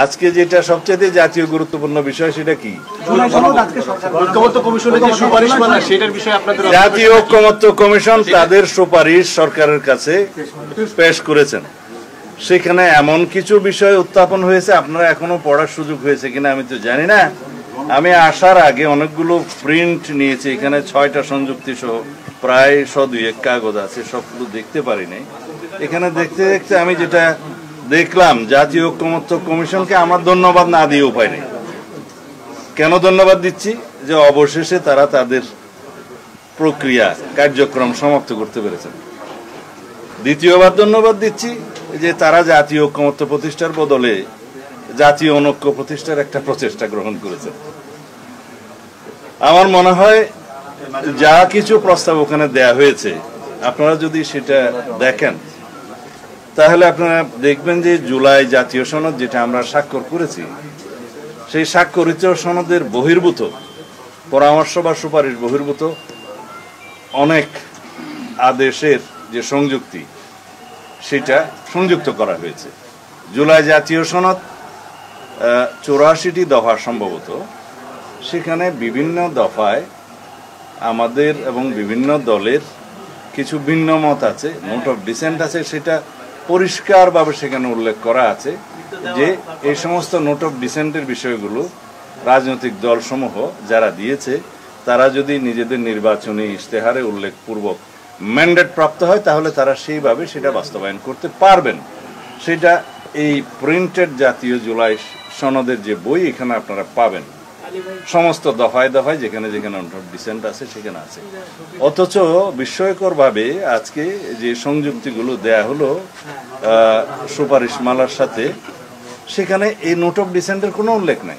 আজকে যেটা সবচেয়ে জাতীয় গুরুত্বপূর্ণ বিষয় সেটা কি? জাতীয় ঐকমত্য কমিশন তাদের সুপারিশ সরকারের কাছে পেশ করেছেন। সেখানে এমন কিছু বিষয় উত্থাপন হয়েছে, আপনারা এখনো পড়ার সুযোগ হয়েছে কিনা আমি তো জানি না। আমি আসার আগে অনেকগুলো প্রিন্ট নিয়েছি, এখানে 6টা সংযুক্তি সহ প্রায় 100-200 কাগজ আছে, সবগুলো দেখতে পারি নাই। এখানে দেখতে দেখতে আমি যেটা দেখলাম, জাতীয় ঐকমত্য কমিশনকে আমার ধন্যবাদ না দিয়ে উপায় নেই। কেন ধন্যবাদ দিচ্ছি? যে অবশেষে তারা তাদের প্রক্রিয়া কার্যক্রম সমাপ্ত করতে পেরেছেন। দ্বিতীয়বার ধন্যবাদ দিচ্ছি যে তারা জাতীয় ঐকমত্য প্রতিষ্ঠার বদলে জাতীয় অনৈক্য প্রতিষ্ঠার একটা প্রচেষ্টা গ্রহণ করেছেন। আমার মনে হয় যা কিছু প্রস্তাব ওখানে দেয়া হয়েছে, আপনারা যদি সেটা দেখেন তাহলে আপনারা দেখবেন যে জুলাই জাতীয় সনদ যেটা আমরা স্বাক্ষর করেছি, সেই স্বাক্ষরিত সনদের বহির্ভূত পরামর্শ বা সুপারিশ বহির্ভূত অনেক আদেশের যে সংযুক্তি সেটা সংযুক্ত করা হয়েছে। জুলাই জাতীয় সনদ 84টি দফা সম্ভবত, সেখানে বিভিন্ন দফায় আমাদের এবং বিভিন্ন দলের কিছু ভিন্ন মত আছে, নোট অফ ডিসেন্ট আছে, সেটা পরিষ্কারভাবে সেখানে উল্লেখ করা আছে যে এই সমস্ত নোট অফ ডিসেন্টের বিষয়গুলো রাজনৈতিক দলসমূহ যারা দিয়েছে তারা যদি নিজেদের নির্বাচনী ইশতেহারে উল্লেখপূর্বক ম্যান্ডেট প্রাপ্ত হয় তাহলে তারা সেইভাবে সেটা বাস্তবায়ন করতে পারবেন। সেটা এই প্রিন্টেড জাতীয় জুলাই সনদের যে বই এখানে আপনারা পাবেন, সমস্ত দফায় দফায় যেখানে যেখানে নোট অফ ডিসেন্ট আছে সেখানে আছে। অথচ বিস্ময়করভাবে আজকে যে সংযুক্তিগুলো দেয়া হলো সুপারিশমালার সাথে, সেখানে এই নোট অফ ডিসেন্টের কোনো উল্লেখ নাই।